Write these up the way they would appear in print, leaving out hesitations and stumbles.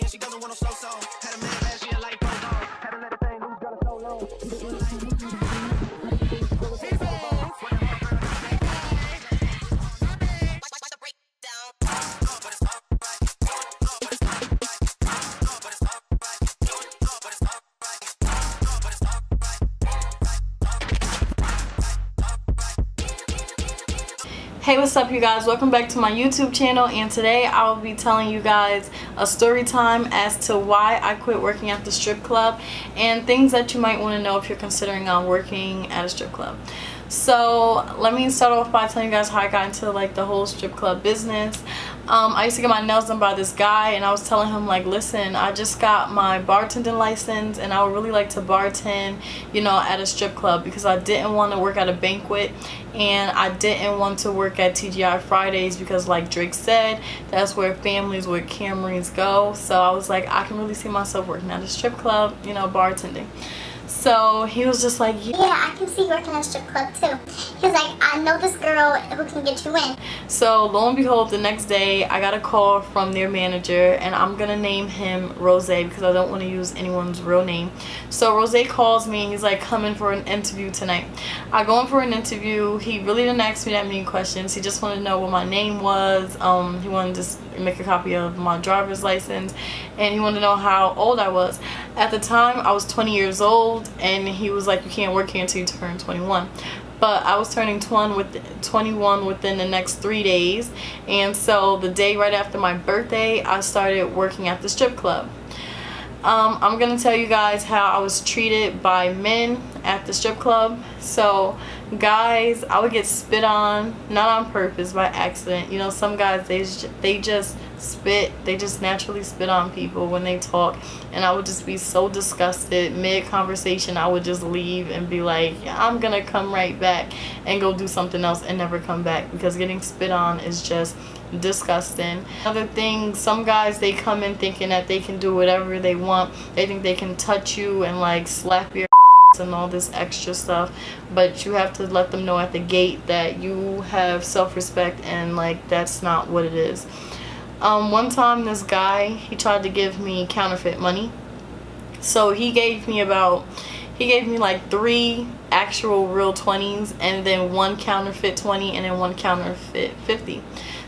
and she doesn't want no slow song. Had a man last year like Bozo. Had to let the thing lose, got it so long. Hey, what's up you guys? Welcome back to my YouTube channel, and today I will be telling you guys a story time as to why I quit working at the strip club and things that you might want to know if you're considering on working at a strip club. So let me start off by telling you guys how I got into like the whole strip club business. I used to get my nails done by this guy, and I was telling him like, listen, I just got my bartending license and I would really like to bartend, you know, at a strip club, because I didn't want to work at a banquet and I didn't want to work at TGI Fridays because, like Drake said, that's where families with Camrys go. So I was like, I can really see myself working at a strip club, you know, bartending. So he was just like, yeah, I can see you working at a strip club too. He was like, I know this girl who can get you in. So lo and behold, the next day I got a call from their manager, and I'm gonna name him Rose because I don't want to use anyone's real name. So Rose calls me and he's like, come in for an interview tonight. I go in for an interview. He really didn't ask me that many questions. He just wanted to know what my name was. He wanted to just make a copy of my driver's license, and he wanted to know how old I was. At the time I was 20 years old, and he was like, you can't work here until you turn 21. But I was turning 21 within the next 3 days, and so the day right after my birthday I started working at the strip club. I'm gonna tell you guys how I was treated by men at the strip club. So guys, I would get spit on, not on purpose, by accident. You know, some guys, they just spit, they just naturally spit on people when they talk, and I would just be so disgusted. Mid conversation I would just leave and be like, yeah, I'm gonna come right back, and go do something else and never come back, because getting spit on is just disgusting. Another thing, some guys, they come in thinking that they can do whatever they want. They think they can touch you and like slap your and all this extra stuff, but you have to let them know at the gate that you have self-respect, and like that's not what it is. One time this guy, he tried to give me counterfeit money. So he gave me like 3 actual real 20s, and then 1 counterfeit 20, and then 1 counterfeit 50.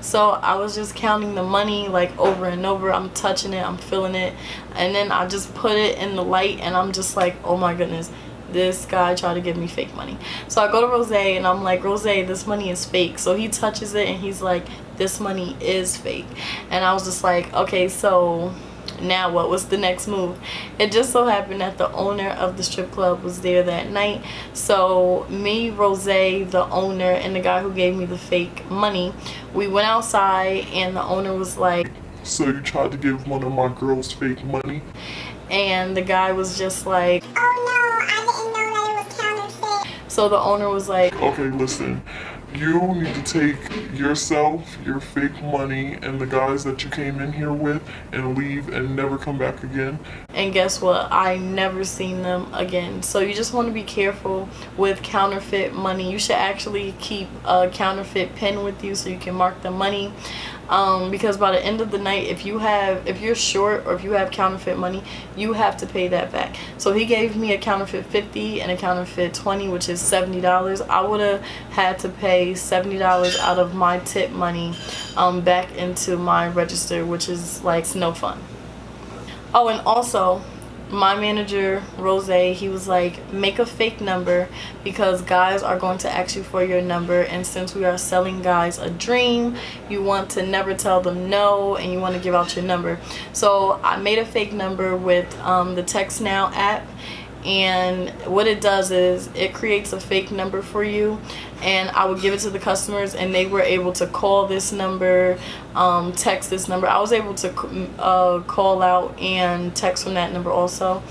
So I was just counting the money like over and over. I'm touching it, I'm feeling it, and then I just put it in the light, and I'm just like, oh my goodness, this guy tried to give me fake money. So I go to Rose and I'm like, Rose, this money is fake. So he touches it and he's like, this money is fake. And I was just like, okay, so now what was the next move? It just so happened that the owner of the strip club was there that night. So me, Rose, the owner, and the guy who gave me the fake money, we went outside, and the owner was like, so you tried to give one of my girls fake money? And the guy was just like, Oh no, I didn't know that it was counterfeit. so the owner was like, Okay, listen, you need to take yourself, your fake money, and the guys that you came in here with and leave and never come back again. and guess what? I never seen them again. So you just want to be careful with counterfeit money. You should actually keep a counterfeit pen with you so you can mark the money. Because by the end of the night, if you're short or if you have counterfeit money, you have to pay that back. So he gave me a counterfeit 50 and a counterfeit 20, which is $70. I would have had to pay $70 out of my tip money back into my register, which is like no fun. Oh, and also my manager, Rose, he was like, make a fake number, because guys are going to ask you for your number, and since we are selling guys a dream, you want to never tell them no, and you want to give out your number. So I made a fake number with the Text Now app, and what it does is it creates a fake number for you, and I would give it to the customers, and they were able to call this number, text this number. I was able to call out and text from that number also.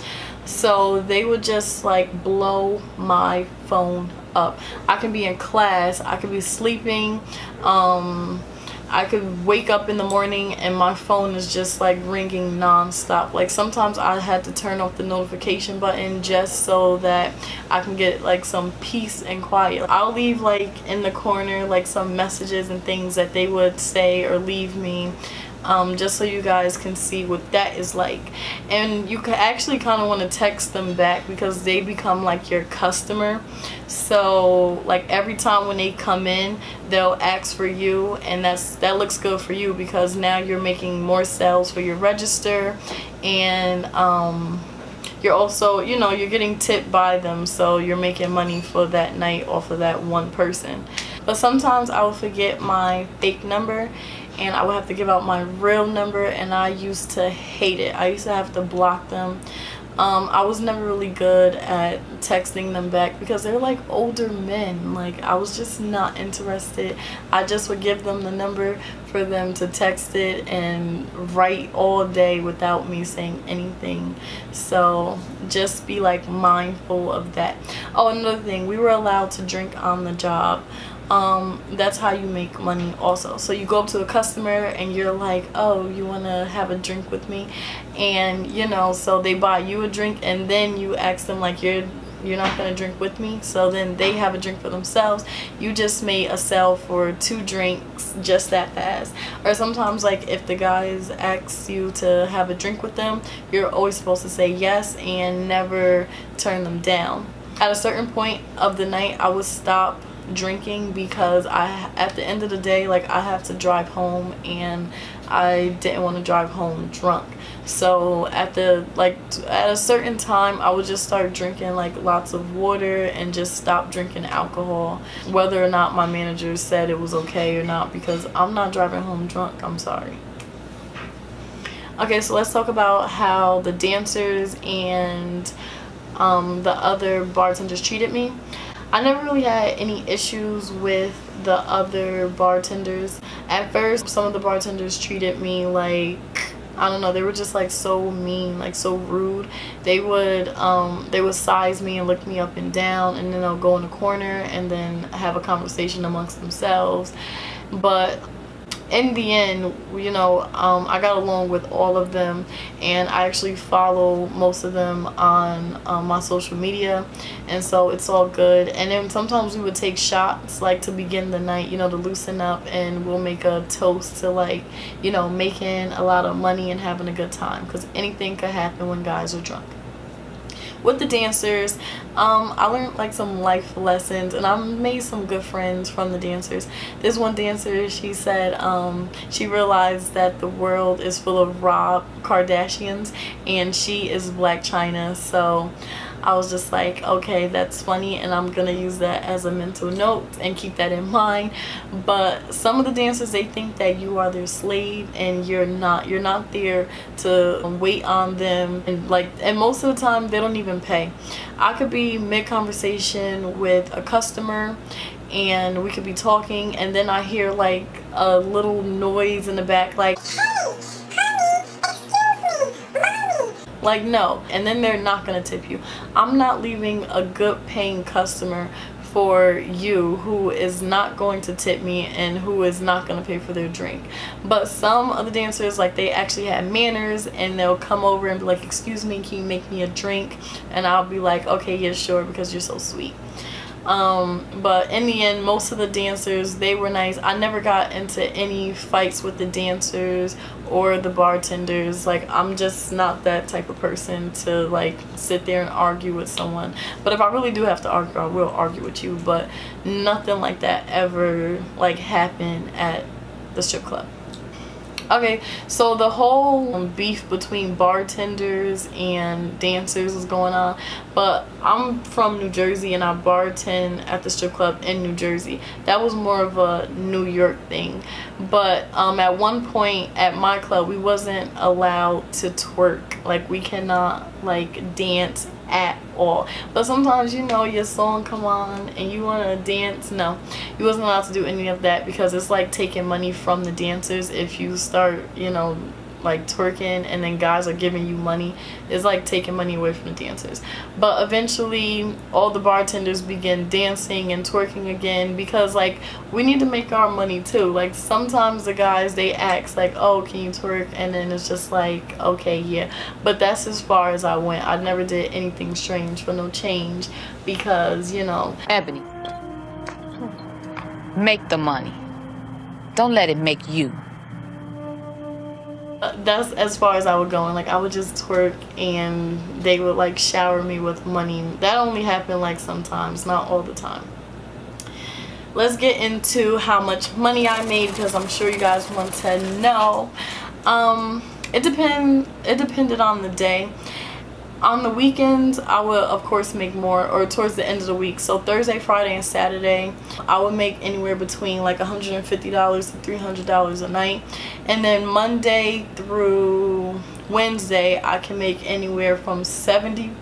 So they would just like blow my phone up. I can be in class, I could be sleeping, I could wake up in the morning and my phone is just like ringing non-stop. Like sometimes I had to turn off the notification button just so that I can get like some peace and quiet. I'll leave like in the corner like some messages and things that they would say or leave me just so you guys can see what that is like. And you can actually kind of want to text them back because they become like your customer. So like every time when they come in, they'll ask for you, and that looks good for you because now you're making more sales for your register. And you're also, you know, you're getting tipped by them, so you're making money for that night off of that one person. But sometimes I will forget my fake number and I would have to give out my real number, and I used to hate it. I used to have to block them. I was never really good at texting them back because they're like older men. Like, I was just not interested. I just would give them the number for them to text it and write all day without me saying anything. So just be like mindful of that. Oh, another thing, we were allowed to drink on the job. That's how you make money also. So you go up to a customer and you're like, oh, you want to have a drink with me? And you know, so they buy you a drink, and then you ask them like, you're not going to drink with me? So then they have a drink for themselves. You just made a sale for 2 drinks just that fast. Or sometimes, like, if the guys ask you to have a drink with them, you're always supposed to say yes and never turn them down. At a certain point of the night, I would stop drinking because at the end of the day, like, I have to drive home, and I didn't want to drive home drunk. So at a certain time, I would just start drinking like lots of water and just stop drinking alcohol, whether or not my manager said it was okay or not, because I'm not driving home drunk. I'm sorry. Okay, so let's talk about how the dancers and the other bartenders treated me. I never really had any issues with the other bartenders. At first, some of the bartenders treated me like, I don't know, they were just like so mean, like so rude. They would size me and look me up and down, and then they'll go in the corner and then have a conversation amongst themselves. But in the end, you know, I got along with all of them, and I actually follow most of them on my social media, and so it's all good. And then sometimes we would take shots, like, to begin the night, you know, to loosen up, and we'll make a toast to, like, you know, making a lot of money and having a good time, because anything could happen when guys are drunk. With the dancers, I learned like some life lessons, and I made some good friends from the dancers. This one dancer, she said she realized that the world is full of Rob Kardashians, and she is Black China. So I was just like, okay, that's funny, and I'm gonna use that as a mental note and keep that in mind. But some of the dancers, they think that you are their slave, and you're not. You're not there to wait on them, and most of the time they don't even pay. I could be mid-conversation with a customer, and we could be talking, and then I hear like a little noise in the back, like, like, no, and then they're not gonna tip you. I'm not leaving a good paying customer for you who is not going to tip me and who is not going to pay for their drink. But some of the dancers, like, they actually have manners, and they'll come over and be like, excuse me, can you make me a drink? And I'll be like, okay, yeah, sure, because you're so sweet. But in the end, most of the dancers, they were nice. I never got into any fights with the dancers or the bartenders. Like, I'm just not that type of person to like sit there and argue with someone. But if I really do have to argue, I will argue with you. But nothing like that ever like happened at the strip club. Okay, so the whole beef between bartenders and dancers was going on, but I'm from New Jersey and I bartend at the strip club in New Jersey. That was more of a New York thing. But at one point at my club, we wasn't allowed to twerk. Like, we cannot like dance at all. But sometimes, you know, your song come on and you want to dance. No, you wasn't allowed to do any of that, because it's like taking money from the dancers if you start, you know, like twerking and then guys are giving you money. It's like taking money away from the dancers. But eventually all the bartenders begin dancing and twerking again, because like we need to make our money too. Like, sometimes the guys, they ask like, oh, can you twerk? And then it's just like, okay, yeah. But that's as far as I went. I never did anything strange for no change, because, you know, Ebony, make the money. Don't let it make you. That's as far as I would go. And like I would just twerk and they would like shower me with money. That only happened like sometimes, not all the time. Let's get into how much money I made, because I'm sure you guys want to know. It depended on the day. On the weekends, I would of course make more, or towards the end of the week. So Thursday, Friday, and Saturday, I would make anywhere between like $150 to $300 a night. And then Monday through Wednesday, I can make anywhere from $75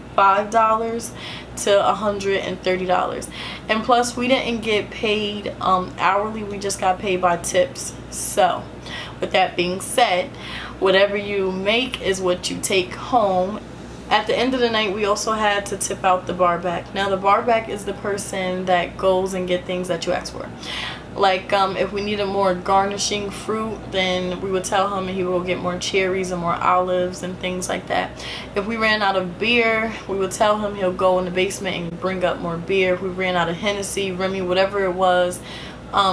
to $130. And plus, we didn't get paid hourly, we just got paid by tips. So with that being said, whatever you make is what you take home. At the end of the night, we also had to tip out the bar back. Now, the bar back is the person that goes and get things that you ask for. Like, if we needed more garnishing fruit, then we would tell him and he would get more cherries and more olives and things like that. If we ran out of beer, we would tell him he'll go in the basement and bring up more beer. If we ran out of Hennessy, Remy, whatever it was,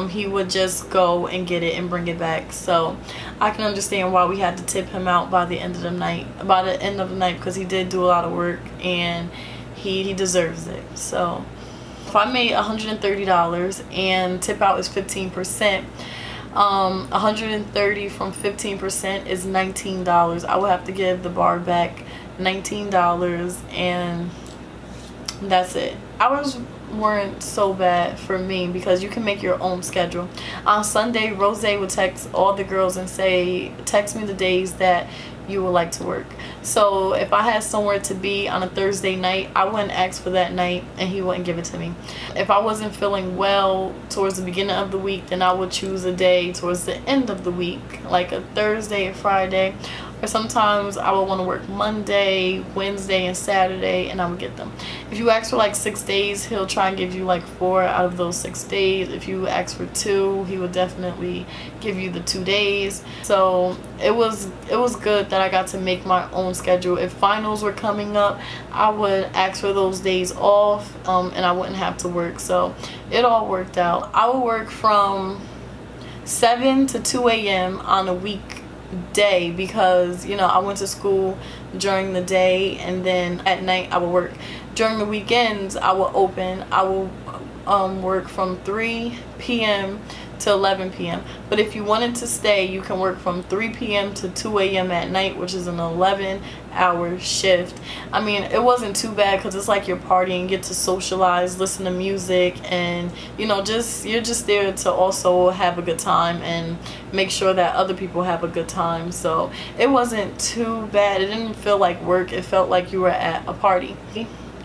he would just go and get it and bring it back. So I can understand why we had to tip him out by the end of the night, because he did do a lot of work and he deserves it. So if I made $130 and tip out is 15%, 130 from 15% is $19. I would have to give the bar back $19, and that's it. Hours weren't so bad for me because you can make your own schedule. On Sunday, Rose would text all the girls and say, text me the days that you would like to work. So if I had somewhere to be on a Thursday night, I wouldn't ask for that night and he wouldn't give it to me. If I wasn't feeling well towards the beginning of the week, then I would choose a day towards the end of the week, like a Thursday or Friday. Or sometimes I would want to work Monday, Wednesday, and Saturday, and I would get them. If you ask for like 6 days, he'll try and give you like 4 out of those 6 days. If you ask for 2, he would definitely give you the 2 days. So it was good that I got to make my own schedule. If finals were coming up, I would ask for those days off, and I wouldn't have to work. So it all worked out. I would work from 7 to 2 a.m. on a weekday because, you know, I went to school during the day and then at night I would work. During the weekends, I will work from 3 p.m. to 11 p.m. But if you wanted to stay, you can work from 3 p.m. to 2 a.m. at night, which is an 11-hour shift. I mean, it wasn't too bad because it's like you're partying, get to socialize, listen to music, and, you know, you're just there to also have a good time and make sure that other people have a good time. So it wasn't too bad. It didn't feel like work. It felt like you were at a party.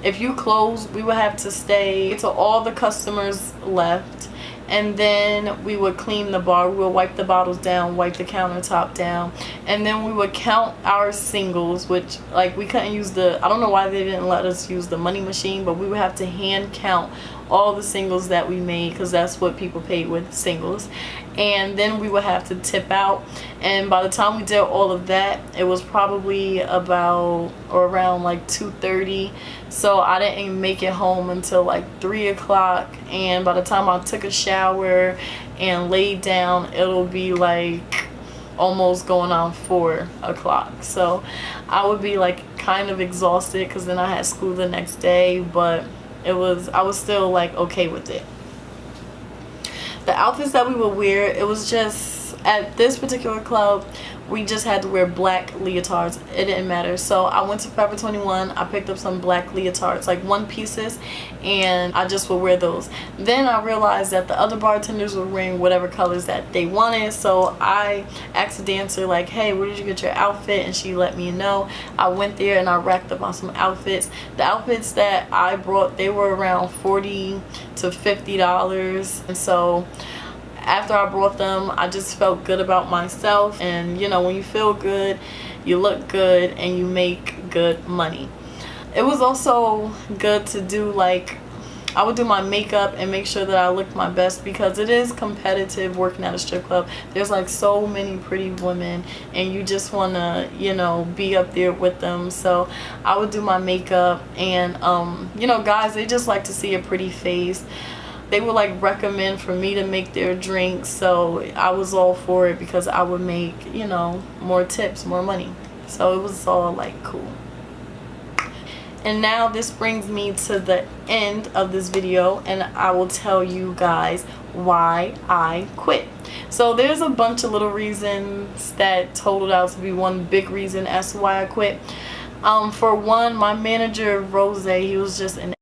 If you closed, we would have to stay until all the customers left. And then we would clean the bar. We would wipe the bottles down, wipe the countertop down. And then we would count our singles, which, like, we couldn't use I don't know why they didn't let us use the money machine, but we would have to hand count all the singles that we made because that's what people paid with, singles. And then we would have to tip out. And by the time we did all of that, it was probably around like 2:30. So I didn't make it home until like 3 o'clock. And by the time I took a shower and laid down, it'll be like almost going on 4 o'clock. So I would be like kind of exhausted because then I had school the next day, but I was still like okay with it. The outfits that we would wear, it was just, at this particular club, we just had to wear black leotards. It didn't matter. So I went to Forever 21. I picked up some black leotards, like one pieces, and I just would wear those. Then I realized that the other bartenders were wearing whatever colors that they wanted. So I asked the dancer, like, hey, where did you get your outfit? And she let me know. I went there and I racked up on some outfits. The outfits that I brought, they were around $40 to $50. And so after I brought them, I just felt good about myself. And, you know, when you feel good, you look good and you make good money. It was also good to do, like, I would do my makeup and make sure that I looked my best because it is competitive working at a strip club. There's like so many pretty women and you just want to, you know, be up there with them. So I would do my makeup and, you know, guys, they just like to see a pretty face. they would like recommend for me to make their drinks, so I was all for it because I would make, you know, more tips, more money. So it was all like cool. And now this brings me to the end of this video, and I will tell you guys why I quit. So there's a bunch of little reasons that totaled out to be one big reason as to why I quit. For one, my manager Rose, he was just an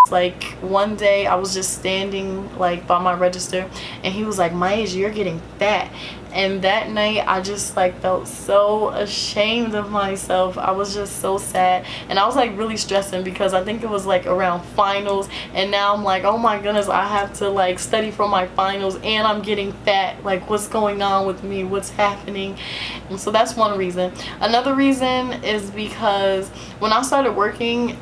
like one day I was just standing like by my register and he was like, Maya, you're getting fat. And that night I just like felt so ashamed of myself. I was just so sad, and I was like really stressing because I think it was like around finals, and now I'm like, oh my goodness, I have to like study for my finals and I'm getting fat. Like, what's going on with me? What's happening? And so that's one reason. Another reason is because when I started working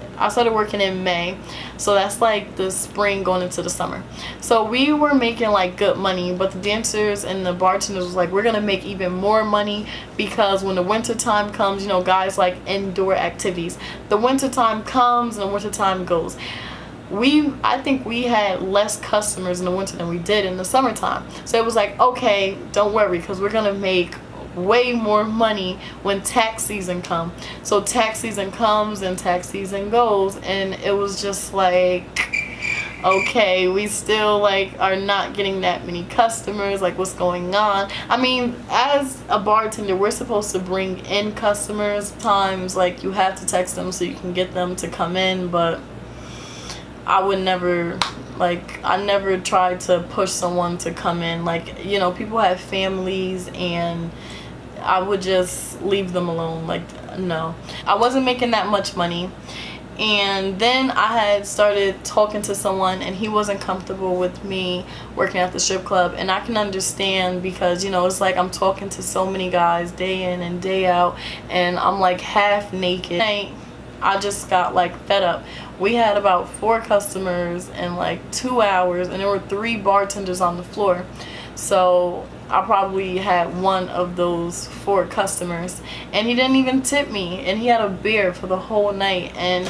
in May, so that's like the spring going into the summer. So we were making like good money, but the dancers and the bartenders was like, we're gonna make even more money because when the winter time comes, you know, guys like indoor activities. The winter time comes and the winter time goes. I think we had less customers in the winter than we did in the summertime. So it was like, okay, don't worry, because we're gonna make way more money when tax season comes. So tax season comes and tax season goes, and it was just like, okay, we still like are not getting that many customers. Like, what's going on? I mean, as a bartender, we're supposed to bring in customers. Times like you have to text them so you can get them to come in, but I would never, like, I never tried to push someone to come in. Like, you know, people have families and I would just leave them alone. Like, no, I wasn't making that much money. And then I had started talking to someone and he wasn't comfortable with me working at the strip club, and I can understand because, you know, it's like I'm talking to so many guys day in and day out and I'm like half naked. I just got like fed up. We had about 4 customers in like 2 hours and there were 3 bartenders on the floor. So I probably had one of those 4 customers, and he didn't even tip me, and he had a beer for the whole night. And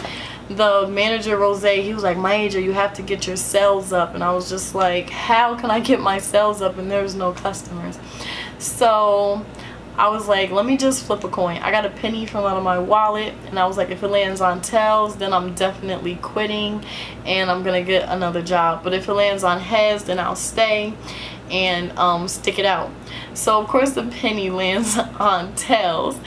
the manager Rose, he was like, Maya, you have to get your sales up. And I was just like, how can I get my sales up and there's no customers? So I was like, let me just flip a coin. I got a penny from out of my wallet, and I was like, if it lands on tails, then I'm definitely quitting and I'm gonna get another job. But if it lands on heads, then I'll stay and stick it out. So of course the penny lands on tails,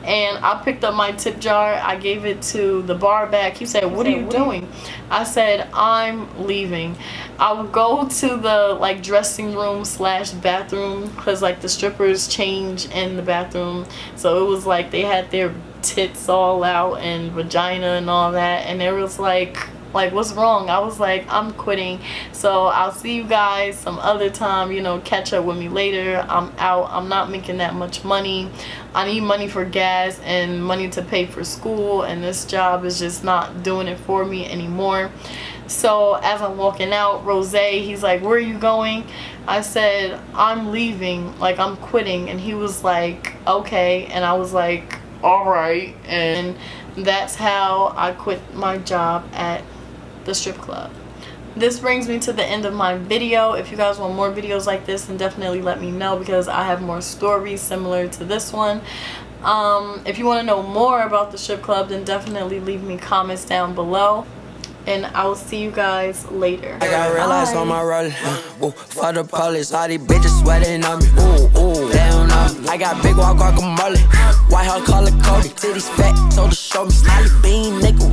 and I picked up my tip jar. I gave it to the bar back. He said, what are you doing? I said, I'm leaving. I would go to the like dressing room / bathroom, because like the strippers change in the bathroom, so it was like they had their tits all out and vagina and all that, and it was like what's wrong? I was like, I'm quitting. So I'll see you guys some other time, you know, catch up with me later. I'm out. I'm not making that much money. I need money for gas and money to pay for school, and this job is just not doing it for me anymore. So as I'm walking out, Rose, he's like, where are you going? I said, I'm leaving, like I'm quitting. And he was like, okay. And I was like, all right. And that's how I quit my job at the strip club. This brings me to the end of my video. If you guys want more videos like this, then definitely let me know, because I have more stories similar to this one. If you want to know more about the strip club, then definitely leave me comments down below, and I will see you guys later. I got real eyes on my roller. For the police, all these bitches sweating on me. Ooh, they don't know. I got big walk guacamole. White hair color Cody. Titties fat, told her show me. Smiley bean, nigga.